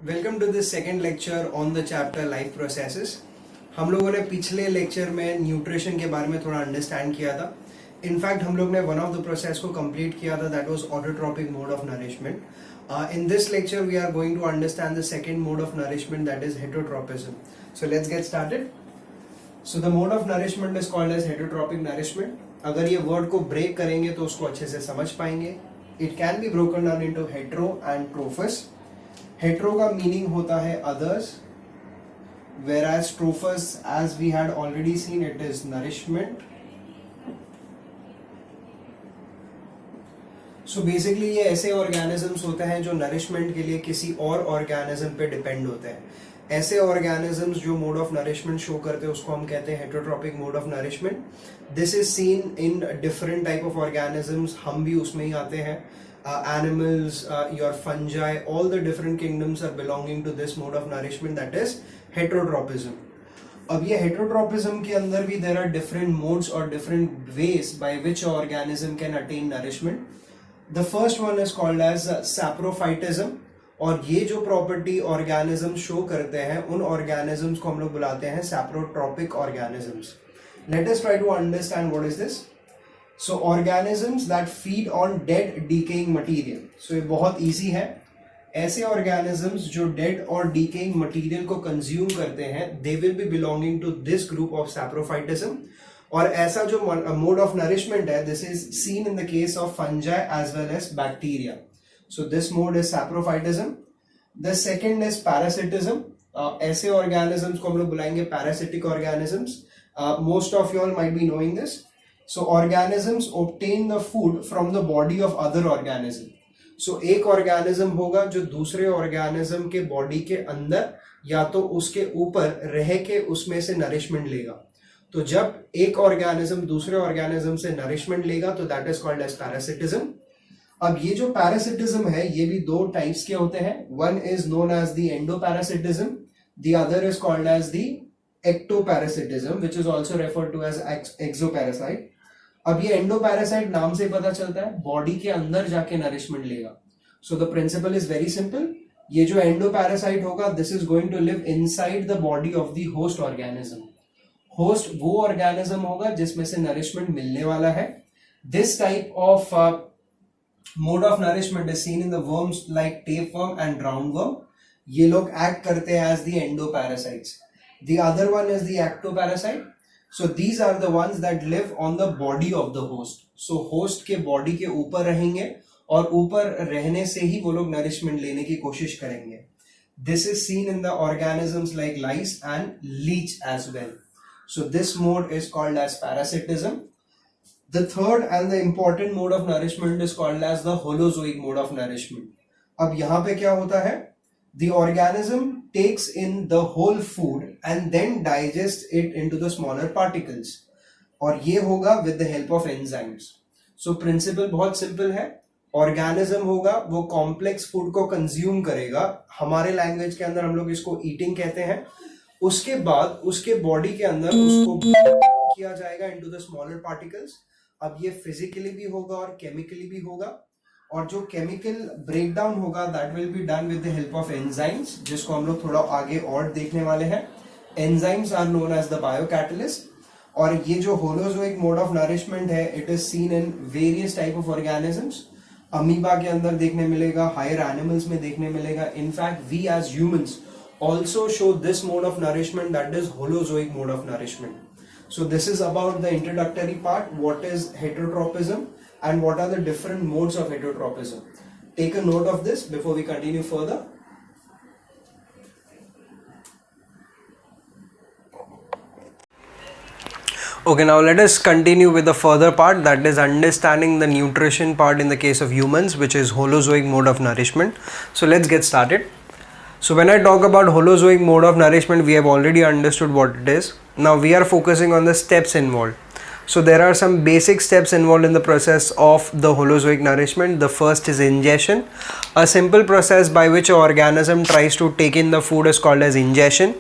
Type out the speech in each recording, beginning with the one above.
Welcome to this second lecture on the chapter life processes. हम लोगों ने पिछले लेक्चर में न्यूट्रिशन के बारे में थोड़ा अंडरस्टैंड किया था। इनफैक्ट हम लोग ने वन ऑफ द प्रोसेस को कंप्लीट किया था, that was autotrophic mode of nourishment. In this lecture we are going to understand the second mode of nourishment, that is heterotrophism. So let's get started. So the mode of nourishment is called as heterotrophic nourishment. अगर ये word को break करेंगे तो उसको अच्छे से समझ पाएंगे। It can be broken down into hetero and trophus. Hetero का मीनिंग होता है others, whereas trophus, as we had already seen, it is nourishment. So basically ये ऐसे ऑर्गेनिजम्स होते हैं जो नरिशमेंट के लिए किसी और ऑर्गेनिज्म पे डिपेंड होते हैं। ऐसे ऑर्गेनिजम्स जो मोड ऑफ नरिशमेंट शो करते हैं उसको हम कहते हैं heterotrophic mode of nourishment. This is seen in different type of organisms, हम भी उसमें ही आते हैं। Animals, your fungi, all the different kingdoms are belonging to this mode of nourishment, that is heterotropism. अब ये heterotropism के अंदर भी there are different modes or different ways by which an organism can attain nourishment. The first one is called as saprophytism, और ये जो property organism show करते हैं उन ऑर्गेनिजम्स को हम लोग बुलाते हैं saprotrophic organisms. Let us try to understand what is this. So organisms that feed on dead decaying material. So ये बहुत easy है। ऐसे organisms जो dead और decaying material को consume करते हैं, they will be belonging to this group of saprophytism. और ऐसा जो mode of nourishment है, this is seen in the case of fungi as well as bacteria. So this mode is saprophytism. The second is parasitism. ऐसे organisms को हम लोग बुलाएंगे parasitic organisms. Most of you all might be knowing this. So organisms obtain the food from the body of other organism. So एक organism होगा जो दूसरे organism के body के अंदर या तो उसके ऊपर रह के उसमें से nourishment लेगा। तो जब एक organism दूसरे organism से nourishment लेगा तो that is called as parasitism. अब ये जो parasitism है ये भी दो types के होते हैं। One is known as the endoparasitism, the other is called as the ectoparasitism, which is also referred to as exoparasite. अब ये एंडोपैरासाइट नाम से पता चलता है बॉडी के अंदर जाके नरिशमेंट लेगा। So the principle is very simple. ये जो एंडोपैरासाइट होगा this is going to live inside the body of the host organism. Host वो ऑर्गेनिज्म होगा जिसमें से नरिशमेंट मिलने वाला है। This type of mode of nourishment is seen in the worms like tapeworm and roundworm. ये लोग एक्ट करते हैं as the endoparasites. The other one is the ectoparasite. So these are the ones that live on the body of the host. So host के body के ऊपर रहेंगे और ऊपर रहने से ही वो लोग nourishment लेने की कोशिश करेंगे। This is seen in the organisms like lice and leech as well. So this mode is called as parasitism. The third and the important mode of nourishment is called as the holozoic mode of nourishment. अब यहाँ पे क्या होता है? The organism takes in the whole food and then digests it into the smaller particles. और ये होगा with the help of enzymes. So principle बहुत simple है। Organism होगा वो complex food को consume करेगा। हमारे language के अंदर हम लोग इसको eating कहते हैं। उसके बाद उसके body के अंदर उसको किया जाएगा into the smaller particles. अब ये physically भी होगा और chemically भी होगा। और जो केमिकल ब्रेकडाउन होगा that will be done with the help of enzymes, जिसको हम लोग थोड़ा आगे और देखने वाले हैं। Enzymes are known as the biocatalyst. और ये जो होलोजोइक मोड ऑफ नरिशमेंट है it is seen in various type of organisms. Amoeba के अंदर देखने मिलेगा, हायर एनिमल्स में देखने मिलेगा। In fact we as humans also show this mode of nourishment, that is holozoic mode of nourishment. So this is about the introductory part, what is heterotrophism and what are the different modes of heterotropism. Take a note of this before we continue further. Okay, now let us continue with the further part, that is understanding the nutrition part in the case of humans, which is holozoic mode of nourishment. So let's get started. So when I talk about holozoic mode of nourishment, we have already understood what it is. Now we are focusing on the steps involved. So there are some basic steps involved in the process of the holozoic nourishment. The first is ingestion. A simple process by which an organism tries to take in the food is called as ingestion,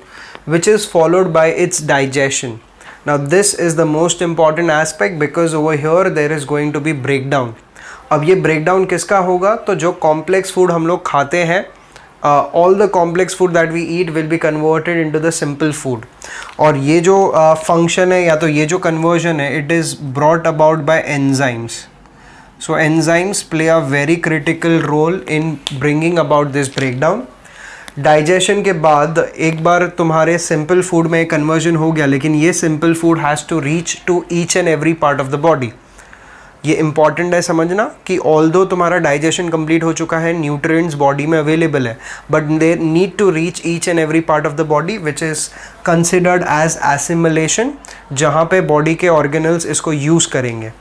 which is followed by its digestion. Now this is the most important aspect because over here there is going to be breakdown. अब ये breakdown किसका होगा? तो जो complex food हम लोग खाते हैं all the complex food that we eat will be converted into the simple food. और ये जो function है या तो ये जो conversion है, it is brought about by enzymes. So enzymes play a very critical role in bringing about this breakdown. Digestion के बाद एक बार तुम्हारे सिंपल फूड में कन्वर्जन हो गया, लेकिन ये simple food has to reach to each and every part of the body. ये इंपॉर्टेंट है समझना कि ऑल्दो तुम्हारा डाइजेशन कंप्लीट हो चुका है, न्यूट्रिएंट्स बॉडी में अवेलेबल है, but they need to reach each and every part of the body which is considered as assimilation, जहाँ पे बॉडी के ऑर्गेनल्स इसको यूज़ करेंगे.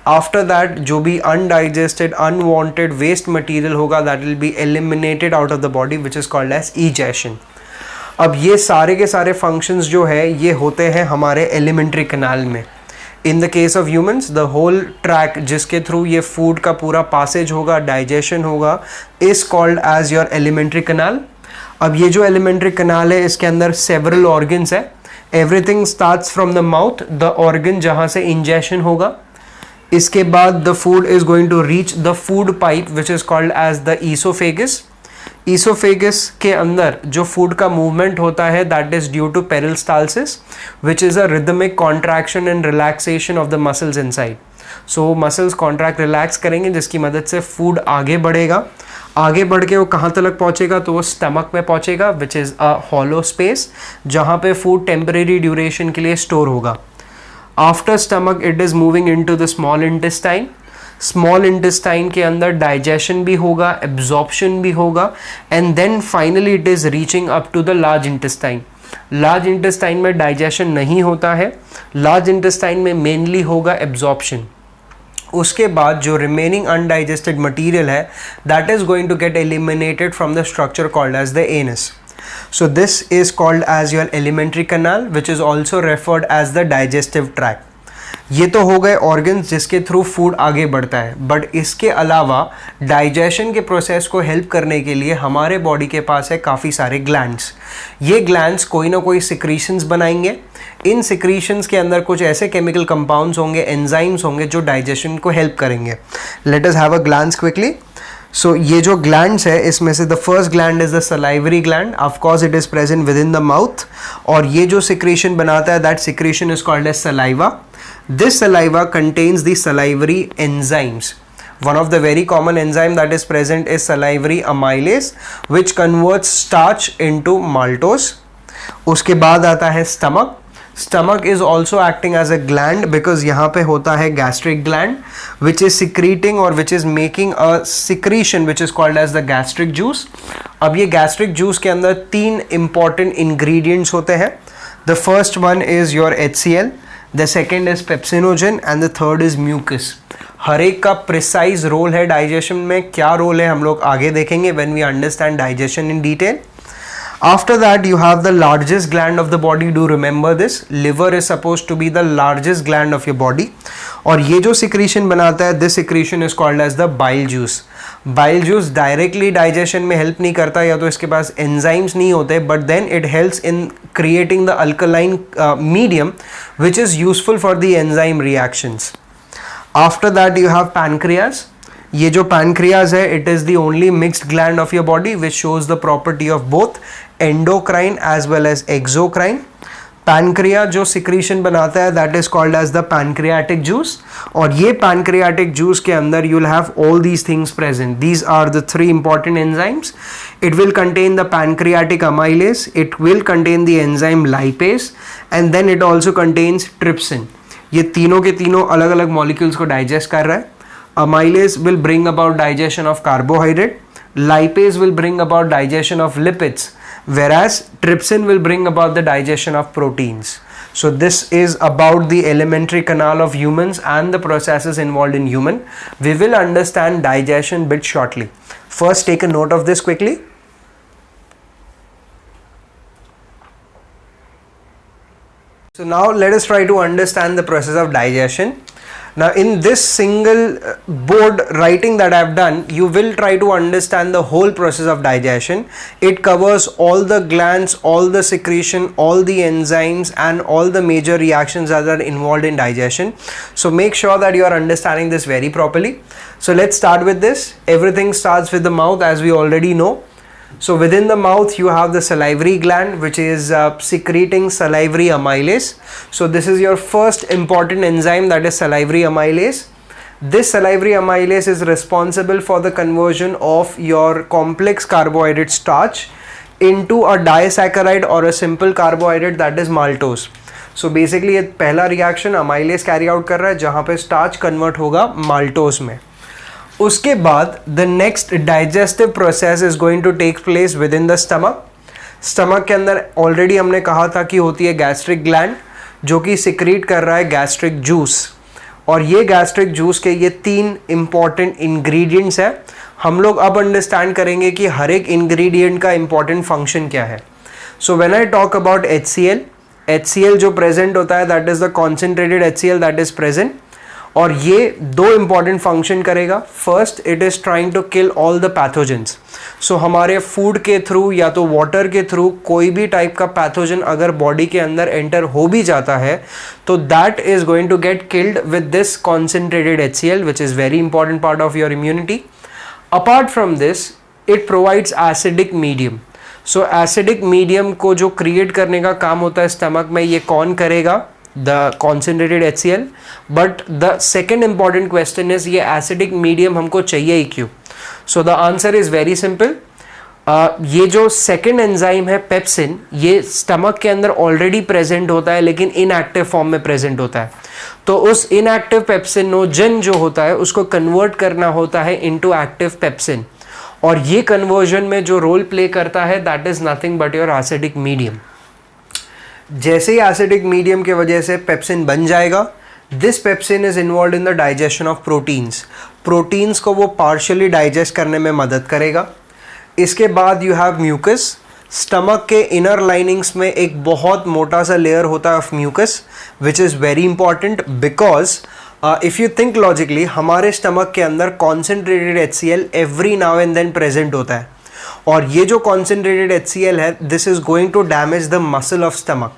आफ्टर दैट जो भी अनडाइजेस्टेड अनवांटेड वेस्ट मटेरियल होगा that will be eliminated out of the body which is called as egestion. अब ये सारे के सारे फंक्शंस जो है ये होते हैं हमारे एलिमेंट्री कैनाल में. In the case of humans the whole tract जिसके थ्रू ये फूड का पूरा पासेज होगा, डाइजेशन होगा, is called as your alimentary canal. अब ये जो एलिमेंट्री कैनाल है इसके अंदर सेवरल ऑर्गन्स है. Everything starts from the mouth, the organ जहाँ से इंजेशन होगा. इसके बाद the food is going to reach the food pipe which is called as the oesophagus. Oesophagus के अंदर जो फूड का मूवमेंट होता है that is due to peristalsis which is a rhythmic contraction and relaxation of the muscles inside. So muscles contract relax करेंगे जिसकी मदद से फूड आगे बढ़ेगा. आगे बढ़ के वो कहाँ तक पहुँचेगा तो वो स्टमक में पहुँचेगा which is a hollow space जहाँ पे फूड टेम्परेरी ड्यूरेशन के लिए स्टोर होगा. After stomach it is moving into the small intestine. Small intestine के अंदर डाइजेशन भी होगा, एब्जॉर्प्शन भी होगा, and then finally it is reaching up to the large intestine. Large intestine में डाइजेशन नहीं होता है, लार्ज इंटेस्टाइन में मेनली होगा एब्जॉर्प्शन. उसके बाद जो रिमेनिंग अनडाइजेस्टेड मटीरियल है that is going to get eliminated from the structure called as the anus. So this is called as your alimentary canal which is also referred as the digestive tract. ये तो हो गए organs जिसके through food आगे बढ़ता है, but इसके अलावा डाइजेशन के प्रोसेस को हेल्प करने के लिए हमारे बॉडी के पास है काफ़ी सारे ग्लैंड्स. ये ग्लैंड्स कोई ना कोई सिक्रीशंस बनाएंगे. इन सिक्रीशंस के अंदर कुछ ऐसे केमिकल कंपाउंड्स होंगे, एंजाइम्स होंगे जो डाइजेशन को हेल्प करेंगे. Let us have a glance quickly. So ये जो ग्लैंड्स है इसमें से the first gland is the salivary gland. Of course it is present within the mouth, और ये जो सिक्रीशन बनाता है that secretion is called as saliva. This saliva contains the salivary enzymes. One of the very common enzyme that is present is salivary amylase which converts starch into maltose. उसके बाद आता है stomach. Stomach is also acting as a gland because यहाँ पे होता है gastric gland which is secreting or which is making a secretion which is called as the gastric juice. अब ये gastric juice के अंदर 3 important ingredients होते हैं. The first one is your HCl. The second is pepsinogen and the third is mucus. हर एक का precise role है digestion में. क्या रोल है हम लोग आगे देखेंगे when we understand digestion in detail. After that you have the largest gland of the body. Do remember this. Liver is supposed to be the largest gland of your body. और ये जो secretion बनाता है this secretion is called as the bile juice. Bile juice directly digestion में help नहीं करता, या तो इसके पास एंजाइम्स नहीं होते, but then it helps in creating the alkaline medium which is useful for the enzyme reactions. After that you have pancreas. ये जो पैनक्रियाज है it is the only mixed gland of your body which shows the property of both endocrine as well as exocrine. Pancreas जो secretion बनाता है that is called as the pancreatic juice, और ये pancreatic juice के अंदर you will have all these things present. These are the 3 important enzymes. It will contain the pancreatic amylase, it will contain the enzyme lipase, and then it also contains trypsin. ये तीनों के तीनों अलग अलग molecules को digest कर रहा है. Amylase will bring about digestion of carbohydrate, lipase will bring about digestion of lipids, whereas trypsin will bring about the digestion of proteins. So this is about the alimentary canal of humans and the processes involved in human. We will understand digestion bit shortly. First take a note of this quickly. So now let us try to understand the process of digestion. Now in this single board writing that I have done, you will try to understand the whole process of digestion. It covers all the glands, all the secretion, all the enzymes and all the major reactions that are involved in digestion. So make sure that you are understanding this very properly. So let's start with this. Everything starts with the mouth, as we already know. So within the mouth you have the salivary gland which is secreting salivary amylase. So this is your first important enzyme, that is salivary amylase. This salivary amylase is responsible for the conversion of your complex carbohydrate starch into a disaccharide or a simple carbohydrate, that is maltose. So basically ये पहला reaction amylase carry out कर रहा है जहाँ पे starch convert होगा maltose में. उसके बाद the next digestive process is going to take place within the stomach. Stomach के अंदर ऑलरेडी हमने कहा था कि होती है गैस्ट्रिक ग्लैंड जो कि सिक्रीट कर रहा है गैस्ट्रिक जूस. और ये गैस्ट्रिक जूस के ये 3 इंपॉर्टेंट इंग्रेडिएंट्स है. हम लोग अब अंडरस्टैंड करेंगे कि हर एक इंग्रेडिएंट का इंपॉर्टेंट फंक्शन क्या है. So when I talk about HCl जो प्रेजेंट होता है that is the concentrated HCl that is present. और ये 2 इंपॉर्टेंट फंक्शन करेगा. First, it is trying to kill all the pathogens. So हमारे फूड के थ्रू या तो वाटर के थ्रू कोई भी टाइप का पैथोजन अगर बॉडी के अंदर एंटर हो भी जाता है तो that is going to get killed with this concentrated HCl which is very important part of your immunity. Apart from this it provides acidic medium. So acidic medium को जो क्रिएट करने का काम होता है स्टमक में, ये कौन करेगा? The concentrated HCl. But the second important question is ये acidic medium हमको चाहिए ही क्यों? So the answer is very simple. ये जो second enzyme है पेप्सिन, ये स्टमक के अंदर ऑलरेडी प्रेजेंट होता है लेकिन इनएक्टिव फॉर्म में प्रेजेंट होता है. तो उस इनएक्टिव पेप्सिनोजन जो होता है उसको कन्वर्ट करना होता है इनटू एक्टिव पेप्सिन. और ये कन्वर्जन में जो रोल प्ले करता है that is nothing but your acidic medium. जैसे ही एसिडिक मीडियम के वजह से पेप्सिन बन जाएगा, this pepsin is involve in the digestion of proteins. Proteins को वो पार्शियली डाइजेस्ट करने में मदद करेगा. इसके बाद यू हैव म्यूकस. स्टमक के इनर लाइनिंग्स में एक बहुत मोटा सा लेयर होता है of mucus which is very important because if you think logically हमारे स्टमक के अंदर concentrated HCl every now and then present होता है. और ये जो कॉन्सेंट्रेटेड HCl है this is going to damage the muscle of stomach.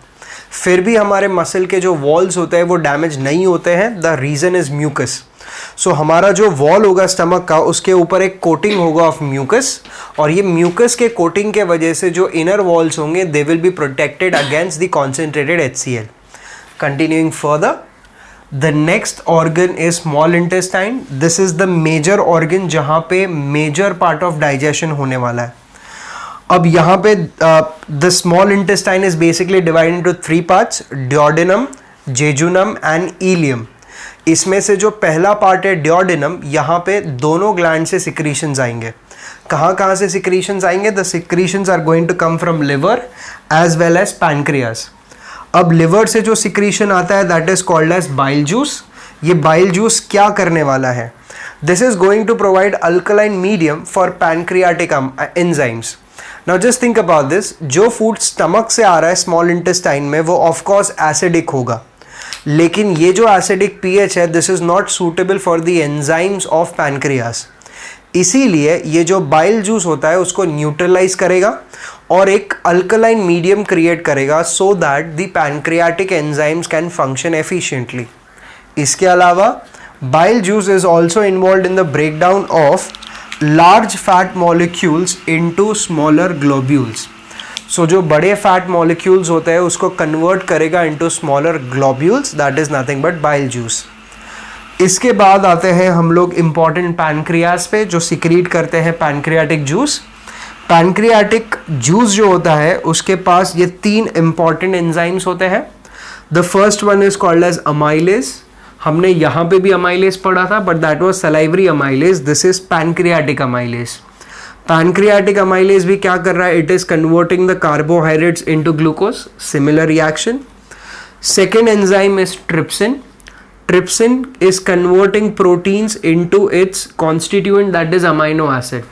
फिर भी हमारे मसल के जो वॉल्स होते हैं वो डैमेज नहीं होते हैं. The reason is mucus. So हमारा जो वॉल होगा स्टमक का उसके ऊपर एक कोटिंग होगा ऑफ म्यूकस. और ये म्यूकस के कोटिंग के वजह से जो इनर वॉल्स होंगे they will be protected against the concentrated HCl. Continuing further, the next organ is small intestine. This is the major organ जहाँ पे मेजर पार्ट ऑफ डाइजेशन होने वाला है. अब यहाँ पे the small intestine is basically divided into 3 parts, duodenum, jejunum and ileum. इसमें से जो पहला पार्ट है ड्योडेनम, यहाँ पे दोनों ग्लैंड से सिक्रीशंस आएंगे. कहाँ से सिक्रीशंस आएंगे? The secretions are going to come from liver as well as pancreas. अब लिवर से जो सिक्रीशन आता है that is called as bile juice. ये बाइल जूस क्या करने वाला है? This is going to provide alkaline medium for pancreatic enzymes. Now just think about this. जो फूड स्टमक से आ रहा है स्मॉल इंटेस्टाइन में वो ऑफकोर्स एसिडिक होगा, लेकिन ये जो एसिडिक pH है this is not suitable for the enzymes of pancreas. इसीलिए ये जो बाइल जूस होता है उसको न्यूट्रलाइज करेगा और एक अल्कलाइन मीडियम क्रिएट करेगा so that the pancreatic enzymes can function efficiently. इसके अलावा bile juice is also involve in the breakdown of large fat molecules into smaller globules. So जो बड़े फैट मॉलिक्यूल्स होते हैं उसको कन्वर्ट करेगा into smaller globules, that is nothing but bile juice. इसके बाद आते हैं हम लोग इम्पॉर्टेंट पैनक्रियास पे जो सिक्रीट करते हैं पैनक्रियाटिक जूस. पैनक्रियाटिक जूस जो होता है उसके पास ये 3 इंपॉर्टेंट एंजाइम्स होते हैं. The first one is called as amylase. हमने यहाँ पे भी अमाइलेज पढ़ा था but that was salivary amylase. This is pancreatic amylase. Pancreatic amylase भी क्या कर रहा है? It is converting the carbohydrates into glucose. Similar reaction. Second enzyme is trypsin. Trypsin is converting proteins into its constituent that is amino acid.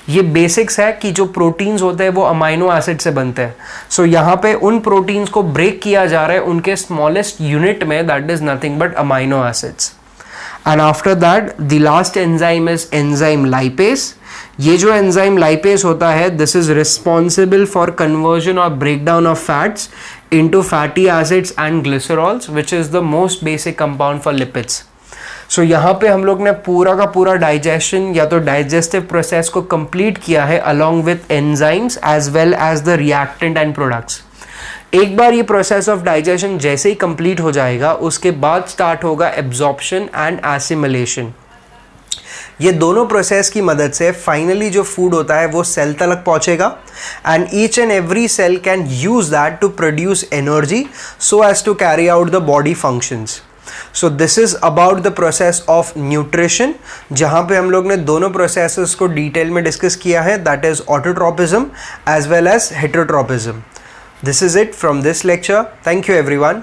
ये basics है कि जो proteins होते हैं वो अमाइनो एसिड से बनते हैं. सो यहाँ पे उन प्रोटीन्स को ब्रेक किया जा रहा है उनके स्मॉलेस्ट यूनिट में, that is nothing but amino acids. And after that the last enzyme is enzyme lipase. ये जो एंजाइम लाइपेस होता है this is responsible for conversion और breakdown of fats into fatty acids and glycerols which is the most basic compound for lipids. सो यहाँ पे हम लोग ने पूरा का पूरा डाइजेशन या तो डाइजेस्टिव प्रोसेस को कंप्लीट किया है along with enzymes as well as the reactant and products. एक बार ये प्रोसेस ऑफ डाइजेशन जैसे ही कंप्लीट हो जाएगा उसके बाद स्टार्ट होगा एब्जॉर्प्शन एंड एसिमिलेशन। ये दोनों प्रोसेस की मदद से फाइनली जो फूड होता है वो सेल तक पहुंचेगा and each and every cell can use that to produce energy so as to carry out the body functions. So this is about the process of nutrition, जहाँ पे हम लोग ने दोनों प्रोसेसेस को डिटेल में डिस्कस किया है, that is autotrophism as well as heterotrophism. This is it from this lecture. Thank you everyone.